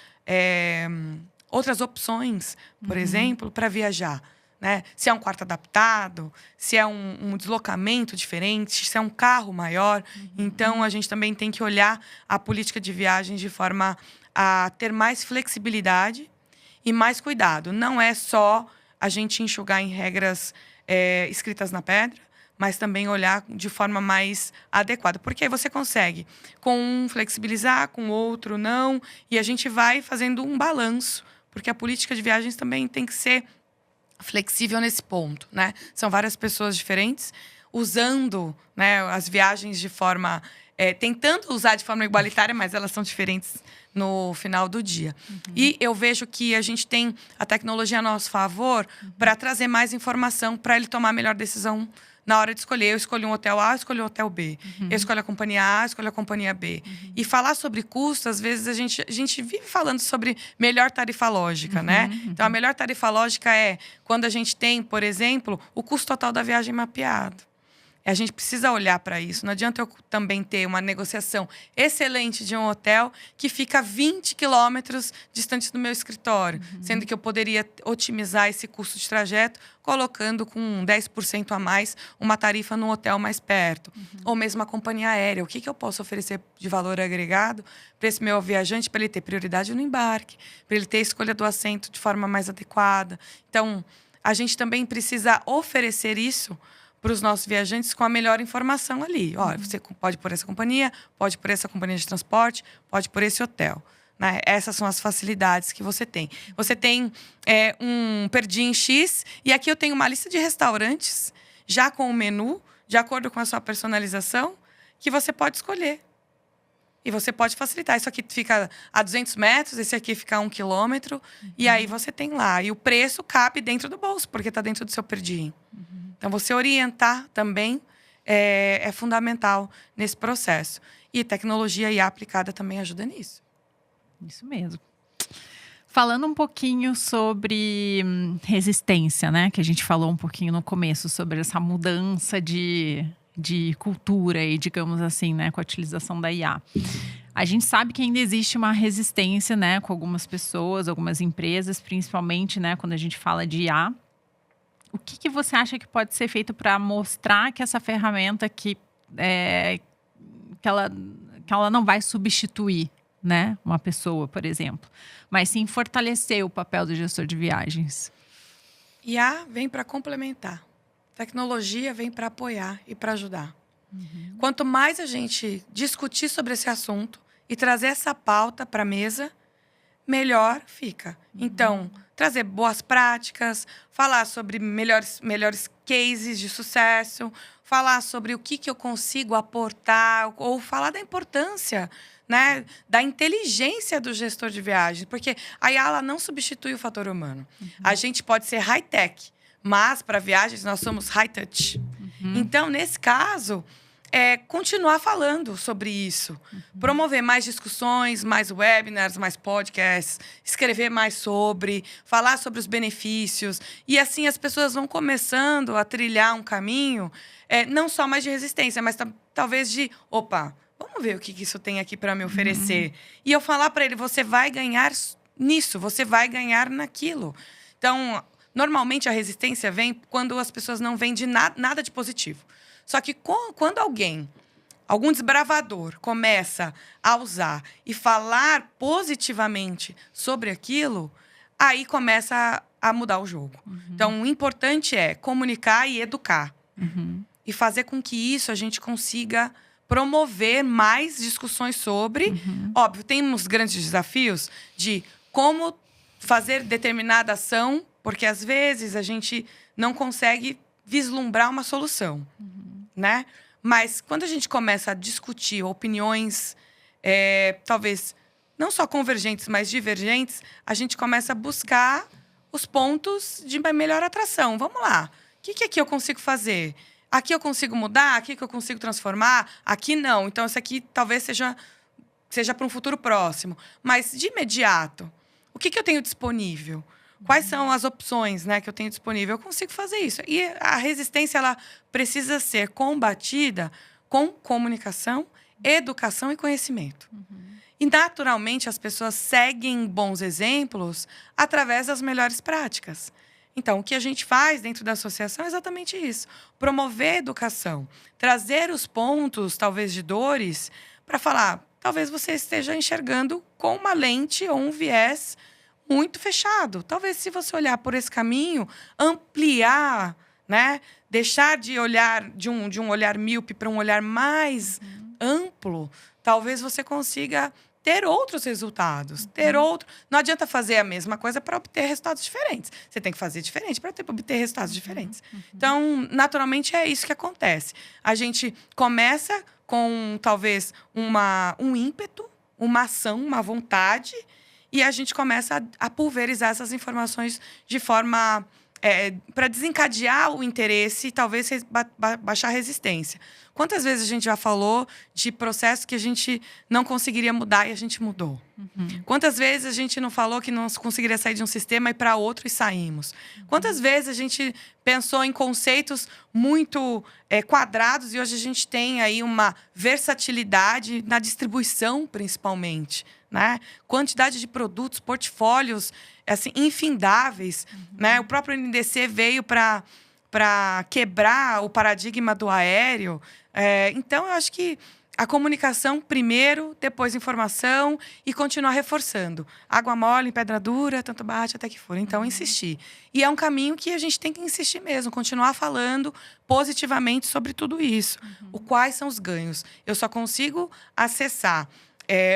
opções, por exemplo, para viajar? Né? Se é um quarto adaptado, se é um deslocamento diferente, se é um carro maior. Então, a gente também tem que olhar a política de viagens de forma a ter mais flexibilidade e mais cuidado. Não é só a gente enxugar em regras escritas na pedra, mas também olhar de forma mais adequada. Porque aí você consegue, com um flexibilizar, com o outro não, e a gente vai fazendo um balanço, porque a política de viagens também tem que ser flexível nesse ponto, né? São várias pessoas diferentes usando, né, as viagens de forma... tentando usar de forma igualitária, mas elas são diferentes no final do dia. E eu vejo que a gente tem a tecnologia a nosso favor para trazer mais informação para ele tomar a melhor decisão na hora de escolher. Eu escolhi um hotel A, eu escolhi um hotel B. Eu escolho a companhia A, eu escolho a companhia B. E falar sobre custo, às vezes, a gente vive falando sobre melhor tarifa lógica, né? Então, a melhor tarifa lógica é quando a gente tem, por exemplo, o custo total da viagem mapeado. A gente precisa olhar para isso. Não adianta eu também ter uma negociação excelente de um hotel que fica 20 quilômetros distante do meu escritório, sendo que eu poderia otimizar esse custo de trajeto colocando com 10% a mais uma tarifa no hotel mais perto. Ou mesmo a companhia aérea. O que eu posso oferecer de valor agregado para esse meu viajante, para ele ter prioridade no embarque, para ele ter a escolha do assento de forma mais adequada. Então, a gente também precisa oferecer isso para os nossos viajantes com a melhor informação ali. Olha, você pode ir por essa companhia, pode ir por essa companhia de transporte, pode ir por esse hotel. Né? Essas são as facilidades que você tem. Você tem um per diem X, e aqui eu tenho uma lista de restaurantes, já com o menu, de acordo com a sua personalização, que você pode escolher. E você pode facilitar. Isso aqui fica a 200 metros, esse aqui fica a 1 quilômetro, e aí você tem lá. E o preço cabe dentro do bolso, porque está dentro do seu per diem. Então, você orientar também é fundamental nesse processo. E tecnologia IA aplicada também ajuda nisso. Isso mesmo. Falando um pouquinho sobre resistência, né? Que a gente falou um pouquinho no começo sobre essa mudança de cultura e, digamos assim, né? Com a utilização da IA. A gente sabe que ainda existe uma resistência, né? Com algumas pessoas, algumas empresas, principalmente, né? Quando a gente fala de IA. O que você acha que pode ser feito para mostrar que essa ferramenta que ela não vai substituir, né, uma pessoa, por exemplo, mas sim fortalecer o papel do gestor de viagens? IA vem para complementar. Tecnologia vem para apoiar e para ajudar. Quanto mais a gente discutir sobre esse assunto e trazer essa pauta para a mesa, melhor fica. Então, trazer boas práticas, falar sobre melhores cases de sucesso, falar sobre o que eu consigo aportar, ou falar da importância, né, da inteligência do gestor de viagens. Porque a IA ela não substitui o fator humano. A gente pode ser high-tech, mas para viagens nós somos high-touch. Então, nesse caso, continuar falando sobre isso. Promover mais discussões, mais webinars, mais podcasts, escrever mais sobre, falar sobre os benefícios. E assim as pessoas vão começando a trilhar um caminho, não só mais de resistência, mas talvez de, vamos ver o que isso tem aqui para me oferecer. E eu falar para ele, você vai ganhar nisso, você vai ganhar naquilo. Então, normalmente a resistência vem quando as pessoas não veem de nada de positivo. Só que quando algum desbravador começa a usar e falar positivamente sobre aquilo, aí começa a mudar o jogo. Então, o importante é comunicar e educar. E fazer com que isso a gente consiga promover mais discussões sobre. Óbvio, temos grandes desafios de como fazer determinada ação, porque às vezes a gente não consegue vislumbrar uma solução. Né? Mas quando a gente começa a discutir opiniões, talvez não só convergentes, mas divergentes, a gente começa a buscar os pontos de melhor atração. Vamos lá. O que aqui eu consigo fazer? Aqui eu consigo mudar? Aqui que eu consigo transformar? Aqui não. Então, isso aqui talvez seja para um futuro próximo. Mas, de imediato, o que eu tenho disponível? Quais são as opções, né, que eu tenho disponível? Eu consigo fazer isso. E a resistência, ela precisa ser combatida com comunicação, educação e conhecimento. E, naturalmente, as pessoas seguem bons exemplos através das melhores práticas. Então, o que a gente faz dentro da associação é exatamente isso. Promover a educação. Trazer os pontos, talvez, de dores, para falar, talvez você esteja enxergando com uma lente ou um viés muito fechado. Talvez, se você olhar por esse caminho, ampliar, né? Deixar de olhar de um olhar míope para um olhar mais amplo, talvez você consiga ter outros resultados, Não adianta fazer a mesma coisa para obter resultados diferentes. Você tem que fazer diferente para obter resultados diferentes. Então, naturalmente, é isso que acontece. A gente começa com, talvez, um ímpeto, uma ação, uma vontade, e a gente começa a pulverizar essas informações de forma para desencadear o interesse e talvez baixar a resistência. Quantas vezes a gente já falou de processos que a gente não conseguiria mudar e a gente mudou? Quantas vezes a gente não falou que não conseguiria sair de um sistema e para outro e saímos? Quantas vezes a gente pensou em conceitos muito quadrados e hoje a gente tem aí uma versatilidade na distribuição, principalmente, né? Quantidade de produtos, portfólios assim, infindáveis, né? O próprio NDC veio para quebrar o paradigma do aéreo. Então, eu acho que a comunicação primeiro, depois informação e continuar reforçando. Água mole em pedra dura, tanto bate até que for. Então, insistir. E é um caminho que a gente tem que insistir mesmo, continuar falando positivamente sobre tudo isso. Quais são os ganhos? Eu só consigo acessar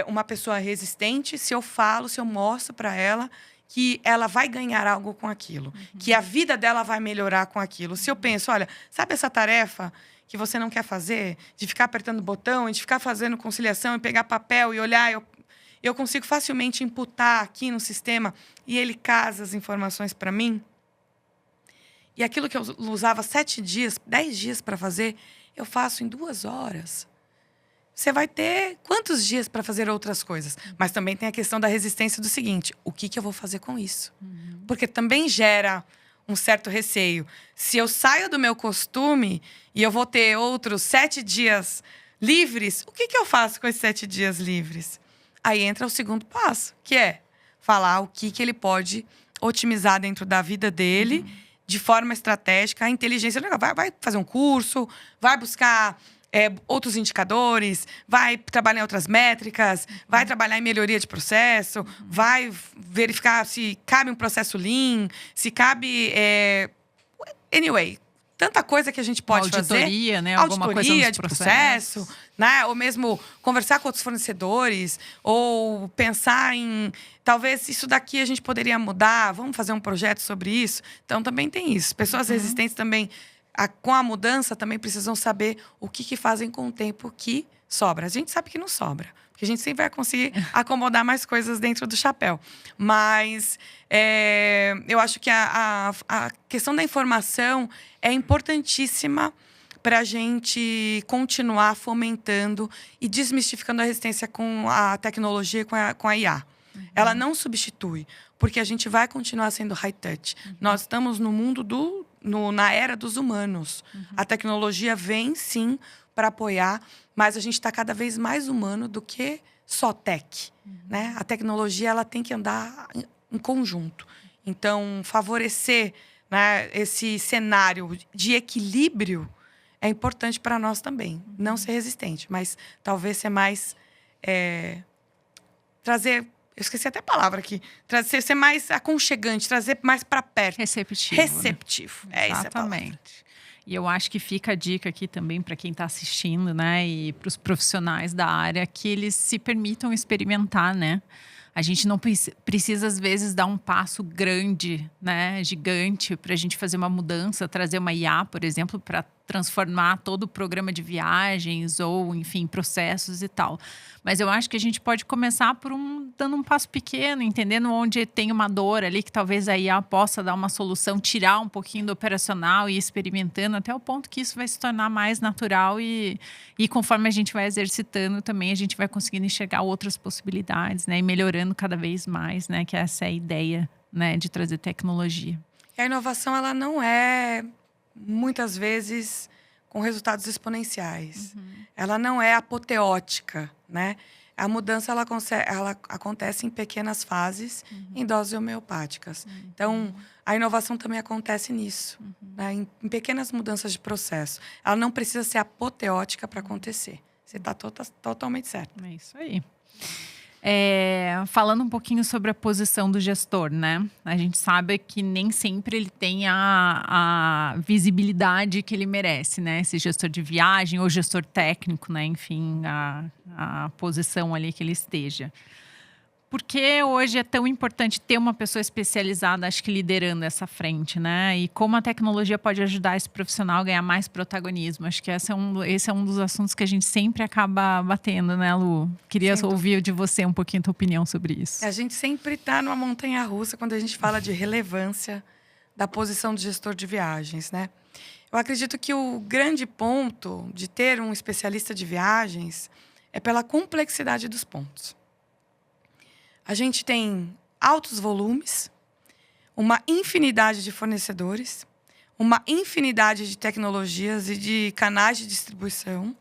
uma pessoa resistente se eu falo, se eu mostro para ela que ela vai ganhar algo com aquilo, que a vida dela vai melhorar com aquilo. Se eu penso, olha, sabe essa tarefa que você não quer fazer, de ficar apertando botão, de ficar fazendo conciliação e pegar papel e olhar, eu consigo facilmente imputar aqui no sistema e ele casa as informações para mim. E aquilo que eu usava 7 dias, 10 dias para fazer, eu faço em 2 horas. Você vai ter quantos dias para fazer outras coisas? Mas também tem a questão da resistência do seguinte, o que eu vou fazer com isso? Porque também gera um certo receio. Se eu saio do meu costume e eu vou ter outros 7 dias livres, o que eu faço com esses 7 dias livres? Aí entra o segundo passo, que é falar o que ele pode otimizar dentro da vida dele, de forma estratégica, a inteligência. Vai fazer um curso, vai buscar outros indicadores, vai trabalhar em outras métricas, vai trabalhar em melhoria de processo, vai verificar se cabe um processo Lean, se cabe... Anyway, tanta coisa que a gente pode auditoria, fazer. Né? Auditoria de processo, né? Ou mesmo conversar com outros fornecedores, ou pensar em... Talvez isso daqui a gente poderia mudar, vamos fazer um projeto sobre isso. Então, também tem isso. Pessoas resistentes também... Com a mudança, também precisam saber o que fazem com o tempo que sobra. A gente sabe que não sobra, porque a gente sempre vai conseguir acomodar mais coisas dentro do chapéu. Mas eu acho que a questão da informação é importantíssima para a gente continuar fomentando e desmistificando a resistência com a tecnologia, com a IA. Ela não substitui, porque a gente vai continuar sendo high-touch. Nós estamos no mundo na era dos humanos. A tecnologia vem, sim, para apoiar, mas a gente está cada vez mais humano do que só tech. Né? A tecnologia ela tem que andar em conjunto. Então, favorecer, né, esse cenário de equilíbrio é importante para nós também. Não ser resistente, mas talvez ser mais... trazer... Eu esqueci até a palavra aqui. Ser mais aconchegante, trazer mais para perto. Receptivo. Né? Exatamente. E eu acho que fica a dica aqui também para quem está assistindo, né? E para os profissionais da área, que eles se permitam experimentar, né? A gente não precisa, às vezes, dar um passo grande, né, gigante, para a gente fazer uma mudança, trazer uma IA, por exemplo, para transformar todo o programa de viagens ou, enfim, processos e tal. Mas eu acho que a gente pode começar dando um passo pequeno, entendendo onde tem uma dor ali, que talvez a IA possa dar uma solução, tirar um pouquinho do operacional e ir experimentando, até o ponto que isso vai se tornar mais natural e conforme a gente vai exercitando também, a gente vai conseguindo enxergar outras possibilidades, né, e melhorando cada vez mais, né, que essa é a ideia né, de trazer tecnologia. E a inovação, ela não é, muitas vezes, com resultados exponenciais. Ela não é apoteótica, né? A mudança, ela acontece em pequenas fases, em doses homeopáticas. Então, a inovação também acontece nisso, né? Em pequenas mudanças de processo. Ela não precisa ser apoteótica para acontecer. Você está totalmente certo. É isso aí. Falando um pouquinho sobre a posição do gestor, né? A gente sabe que nem sempre ele tem a visibilidade que ele merece, né? Esse gestor de viagem ou gestor técnico, né? Enfim, a posição ali que ele esteja. Por que hoje é tão importante ter uma pessoa especializada, acho que liderando essa frente, né? E como a tecnologia pode ajudar esse profissional a ganhar mais protagonismo? Acho que esse é um dos assuntos que a gente sempre acaba batendo, né, Lu? Queria ouvir de você um pouquinho a tua opinião sobre isso. A gente sempre está numa montanha-russa quando a gente fala de relevância da posição do gestor de viagens, né? Eu acredito que o grande ponto de ter um especialista de viagens é pela complexidade dos pontos. A gente tem altos volumes, uma infinidade de fornecedores, uma infinidade de tecnologias e de canais de distribuição,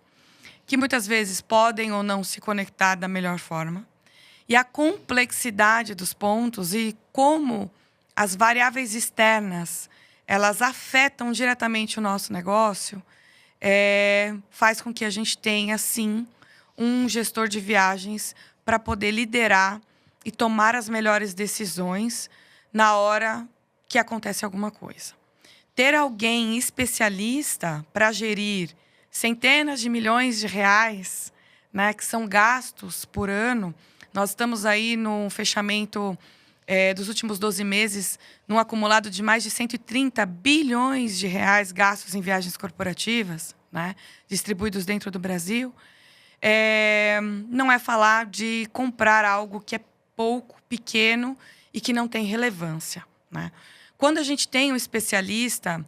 que muitas vezes podem ou não se conectar da melhor forma. E a complexidade dos pontos e como as variáveis externas elas afetam diretamente o nosso negócio, faz com que a gente tenha, sim, um gestor de viagens para poder liderar e tomar as melhores decisões na hora que acontece alguma coisa. Ter alguém especialista para gerir centenas de milhões de reais, né, que são gastos por ano. Nós estamos aí no fechamento dos últimos 12 meses, num acumulado de mais de 130 bilhões de reais gastos em viagens corporativas, né, distribuídos dentro do Brasil. Não é falar de comprar algo que é pouco, pequeno e que não tem relevância, né? Quando a gente tem um especialista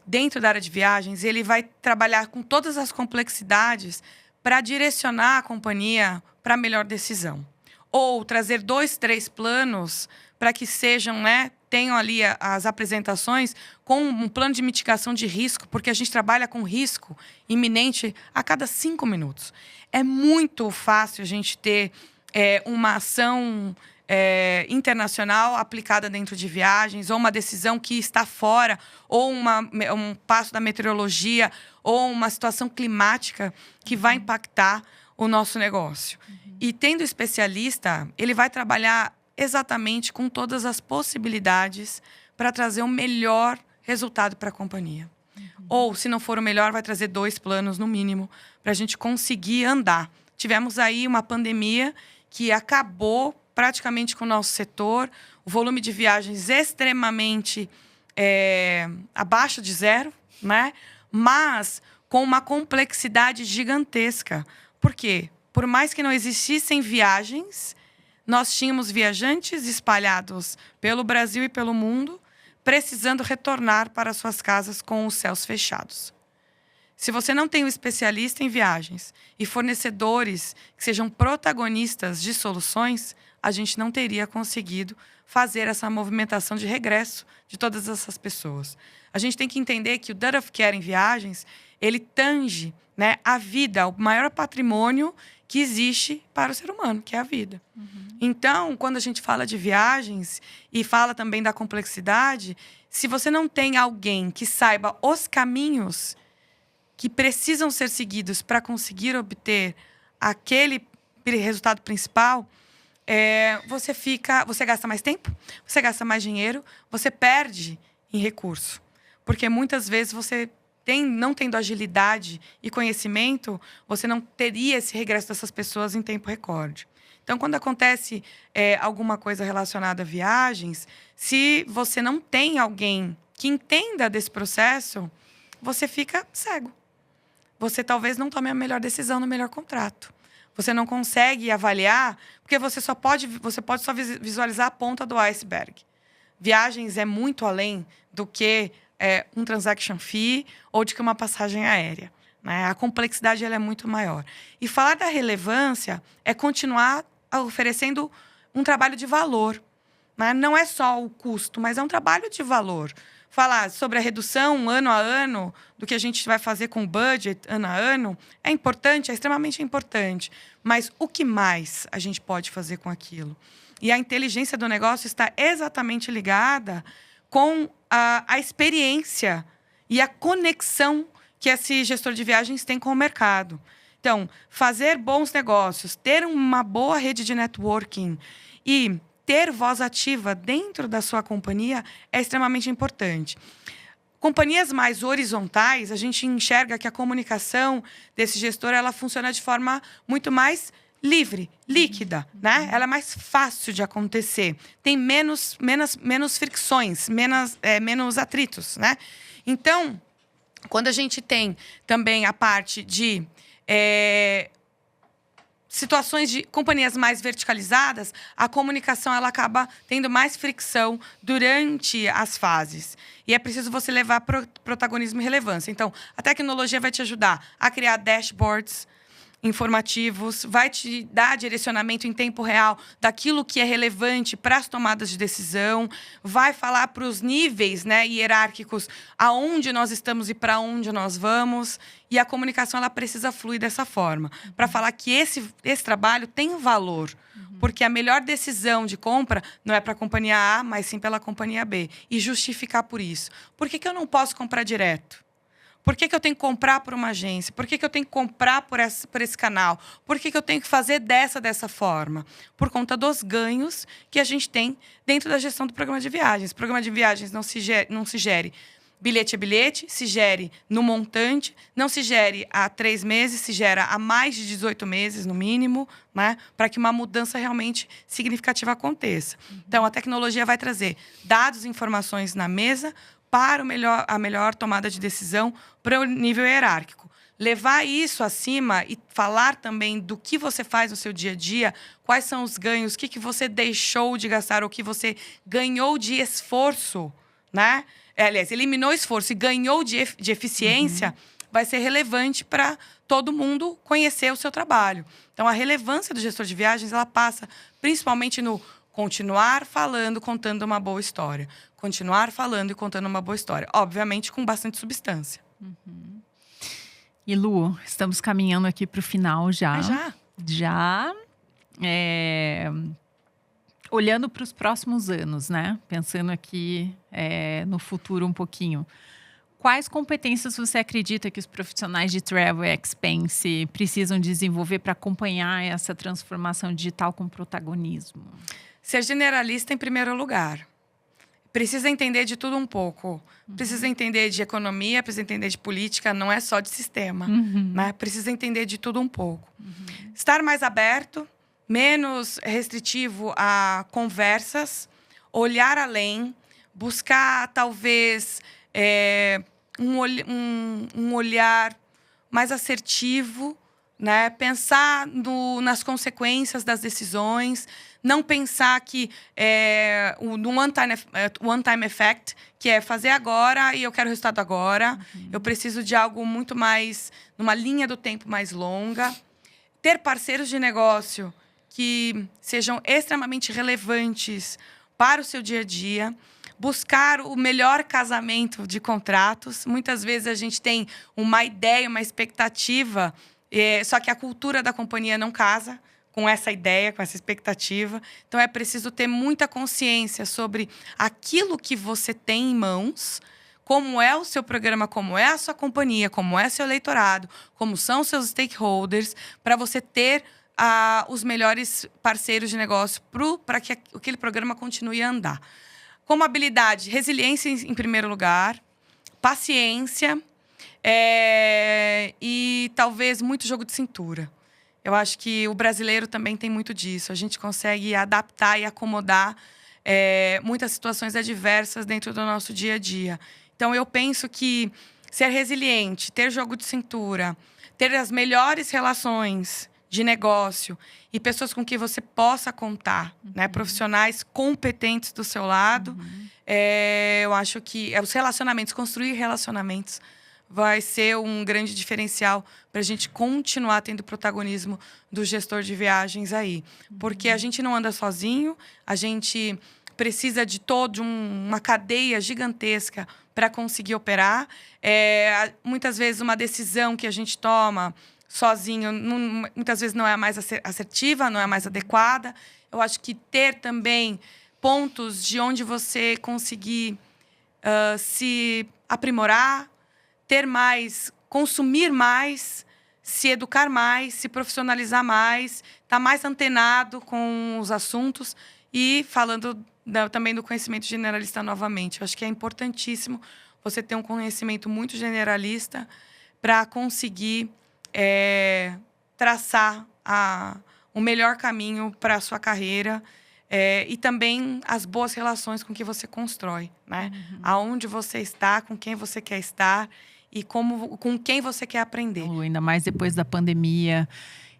dentro da área de viagens, ele vai trabalhar com todas as complexidades para direcionar a companhia para a melhor decisão. Ou trazer 2, 3 planos para que sejam, né, tenham ali as apresentações com um plano de mitigação de risco, porque a gente trabalha com risco iminente a cada 5 minutos. É muito fácil a gente ter uma ação internacional aplicada dentro de viagens, ou uma decisão que está fora, ou um passo da meteorologia, ou uma situação climática que vai impactar o nosso negócio. E tendo especialista, ele vai trabalhar exatamente com todas as possibilidades para trazer o melhor resultado para a companhia. Ou, se não for o melhor, vai trazer 2 planos, no mínimo, para a gente conseguir andar. Tivemos aí uma pandemia que acabou praticamente com o nosso setor, o volume de viagens extremamente abaixo de zero, né? Mas com uma complexidade gigantesca. Por quê? Por mais que não existissem viagens, nós tínhamos viajantes espalhados pelo Brasil e pelo mundo, precisando retornar para suas casas com os céus fechados. Se você não tem um especialista em viagens e fornecedores que sejam protagonistas de soluções, a gente não teria conseguido fazer essa movimentação de regresso de todas essas pessoas. A gente tem que entender que o Duty of Care em viagens, ele tange, né, a vida, o maior patrimônio que existe para o ser humano, que é a vida. Então, quando a gente fala de viagens e fala também da complexidade, se você não tem alguém que saiba os caminhos que precisam ser seguidos para conseguir obter aquele resultado principal, você gasta mais tempo, você gasta mais dinheiro, você perde em recurso. Porque muitas vezes você não tendo agilidade e conhecimento, você não teria esse regresso dessas pessoas em tempo recorde. Então, quando acontece alguma coisa relacionada a viagens, se você não tem alguém que entenda desse processo, você fica cego. Você talvez não tome a melhor decisão no melhor contrato. Você não consegue avaliar, porque você pode só visualizar a ponta do iceberg. Viagens é muito além do que um transaction fee ou de que uma passagem aérea, né? A complexidade ela é muito maior. E falar da relevância é continuar oferecendo um trabalho de valor, né? Não é só o custo, mas é um trabalho de valor. Falar sobre a redução ano a ano, do que a gente vai fazer com o budget ano a ano, é importante, é extremamente importante. Mas o que mais a gente pode fazer com aquilo? E a inteligência do negócio está exatamente ligada com a experiência e a conexão que esse gestor de viagens tem com o mercado. Então, fazer bons negócios, ter uma boa rede de networking e ter voz ativa dentro da sua companhia é extremamente importante. Companhias mais horizontais, a gente enxerga que a comunicação desse gestor ela funciona de forma muito mais livre, líquida, né? Ela é mais fácil de acontecer. Tem menos fricções, menos atritos, né? Então, quando a gente tem também a parte de situações de companhias mais verticalizadas, a comunicação ela acaba tendo mais fricção durante as fases. E é preciso você levar protagonismo e relevância. Então, a tecnologia vai te ajudar a criar dashboards informativos, vai te dar direcionamento em tempo real daquilo que é relevante para as tomadas de decisão, vai falar para os níveis, né, hierárquicos aonde nós estamos e para onde nós vamos. E a comunicação ela precisa fluir dessa forma, para falar que esse trabalho tem valor, porque a melhor decisão de compra não é para a companhia A, mas sim pela companhia B. E justificar por isso. Por que eu não posso comprar direto? Por que eu tenho que comprar por uma agência? Por que eu tenho que comprar por esse canal? Por que eu tenho que fazer dessa forma? Por conta dos ganhos que a gente tem dentro da gestão do programa de viagens. O programa de viagens não se gere bilhete a bilhete, se gere no montante, não se gere há 3 meses, se gera há mais de 18 meses, no mínimo, né? Para que uma mudança realmente significativa aconteça. Então, a tecnologia vai trazer dados e informações na mesa para a melhor tomada de decisão para o nível hierárquico. Levar isso acima e falar também do que você faz no seu dia a dia, quais são os ganhos, o que você deixou de gastar, o que você ganhou de esforço, né? Aliás, eliminou esforço e ganhou de eficiência, vai ser relevante para todo mundo conhecer o seu trabalho. Então, a relevância do gestor de viagens, ela passa principalmente no continuar falando, contando uma boa história. Continuar falando e contando uma boa história. Obviamente, com bastante substância. E, Lu, estamos caminhando aqui para o final já. Já? Olhando para os próximos anos, né? Pensando aqui no futuro um pouquinho. Quais competências você acredita que os profissionais de travel e expense precisam desenvolver para acompanhar essa transformação digital com protagonismo? Ser generalista em primeiro lugar. Precisa entender de tudo um pouco. Precisa entender de economia, precisa entender de política, não é só de sistema. Né? Precisa entender de tudo um pouco. Estar mais aberto, menos restritivo a conversas, olhar além, buscar, talvez, um olhar mais assertivo, né? Pensar nas consequências das decisões, não pensar que no one-time effect, que é fazer agora e eu quero o resultado agora. Eu preciso de algo muito mais, numa linha do tempo mais longa. Ter parceiros de negócio que sejam extremamente relevantes para o seu dia a dia. Buscar o melhor casamento de contratos. Muitas vezes a gente tem uma ideia, uma expectativa, só que a cultura da companhia não casa com essa ideia, com essa expectativa. Então, é preciso ter muita consciência sobre aquilo que você tem em mãos, como é o seu programa, como é a sua companhia, como é seu eleitorado, como são os seus stakeholders, para você ter os melhores parceiros de negócio para que aquele programa continue a andar. Como habilidade, resiliência em primeiro lugar, paciência e talvez muito jogo de cintura. Eu acho que o brasileiro também tem muito disso. A gente consegue adaptar e acomodar muitas situações adversas dentro do nosso dia a dia. Então, eu penso que ser resiliente, ter jogo de cintura, ter as melhores relações de negócio e pessoas com quem você possa contar, né? Profissionais competentes do seu lado. Eu acho que os relacionamentos, construir relacionamentos, vai ser um grande diferencial para a gente continuar tendo protagonismo do gestor de viagens aí. Porque a gente não anda sozinho, a gente precisa de uma cadeia gigantesca para conseguir operar. Muitas vezes uma decisão que a gente toma sozinho, muitas vezes não é a mais assertiva, não é a mais adequada. Eu acho que ter também pontos de onde você conseguir se aprimorar, ter mais, consumir mais, se educar mais, se profissionalizar mais, estar mais antenado com os assuntos e falando também do conhecimento generalista novamente. Eu acho que é importantíssimo você ter um conhecimento muito generalista para conseguir traçar o melhor caminho para a sua carreira e também as boas relações com que você constrói, né? Aonde você está, com quem você quer estar e com quem você quer aprender. Ainda mais depois da pandemia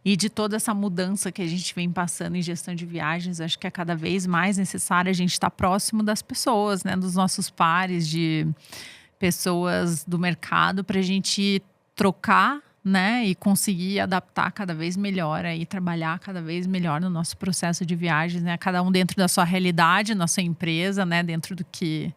e de toda essa mudança que a gente vem passando em gestão de viagens, acho que é cada vez mais necessário a gente estar próximo das pessoas, né? Dos nossos pares, de pessoas do mercado, para a gente trocar, né? E conseguir adaptar cada vez melhor e trabalhar cada vez melhor no nosso processo de viagens, né? Cada um dentro da sua realidade, na sua empresa, né? Dentro do que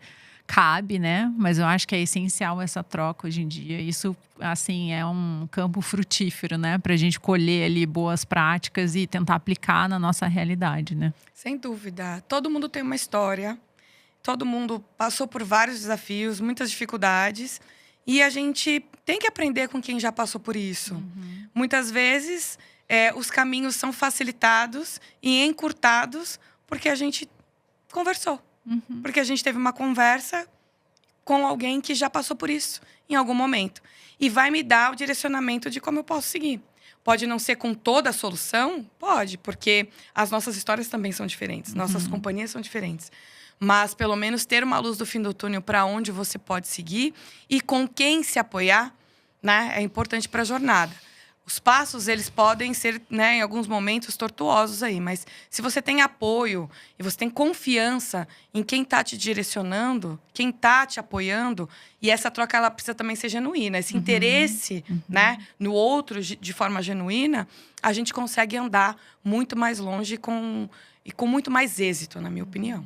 cabe, né? Mas eu acho que é essencial essa troca hoje em dia. Isso, assim, é um campo frutífero, né? Para a gente colher ali boas práticas e tentar aplicar na nossa realidade, né? Sem dúvida. Todo mundo tem uma história. Todo mundo passou por vários desafios, muitas dificuldades. E a gente tem que aprender com quem já passou por isso. Muitas vezes, os caminhos são facilitados e encurtados porque a gente conversou. Porque a gente teve uma conversa com alguém que já passou por isso em algum momento. E vai me dar o direcionamento de como eu posso seguir. Pode não ser com toda a solução? Pode, porque as nossas histórias também são diferentes. Nossas companhias são diferentes. Mas, pelo menos, ter uma luz do fim do túnel para onde você pode seguir e com quem se apoiar, né, é importante para a jornada. Os passos, eles podem ser, né, em alguns momentos, tortuosos aí. Mas se você tem apoio e você tem confiança em quem está te direcionando, quem está te apoiando, e essa troca, ela precisa também ser genuína. Esse interesse, né, no outro de forma genuína, a gente consegue andar muito mais longe e com muito mais êxito, na minha opinião.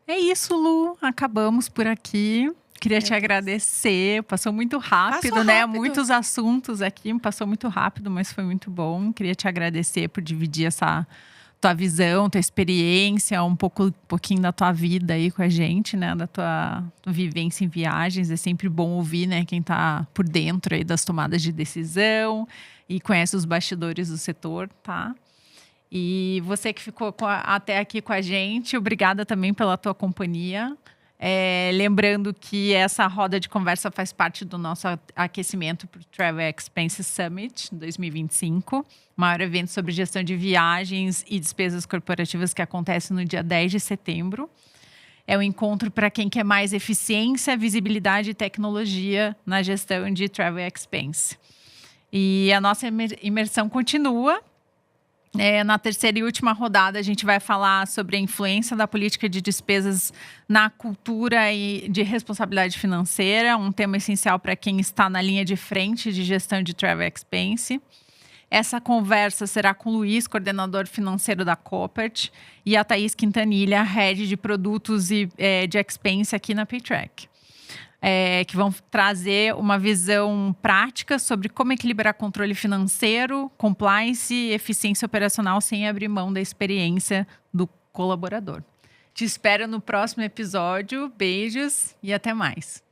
É isso, Lu. Acabamos por aqui. Queria te agradecer. Passou muito rápido, né? Muitos assuntos aqui. Passou muito rápido, mas foi muito bom. Queria te agradecer por dividir essa tua visão, tua experiência, um pouquinho da tua vida aí com a gente, né? Da tua vivência em viagens. É sempre bom ouvir, né? Quem tá por dentro aí das tomadas de decisão e conhece os bastidores do setor, tá? E você que ficou até aqui com a gente, obrigada também pela tua companhia. Lembrando que essa roda de conversa faz parte do nosso aquecimento para o Travel Expense Summit 2025, maior evento sobre gestão de viagens e despesas corporativas que acontece no dia 10 de setembro. É um encontro para quem quer mais eficiência, visibilidade e tecnologia na gestão de Travel Expense. E a nossa imersão continua. Na terceira e última rodada, a gente vai falar sobre a influência da política de despesas na cultura e de responsabilidade financeira, um tema essencial para quem está na linha de frente de gestão de Travel Expense. Essa conversa será com o Luiz, coordenador financeiro da Coppert, e a Thaís Quintanilha, head de produtos e de expense aqui na Paytrack. Que vão trazer uma visão prática sobre como equilibrar controle financeiro, compliance e eficiência operacional sem abrir mão da experiência do colaborador. Te espero no próximo episódio. Beijos e até mais.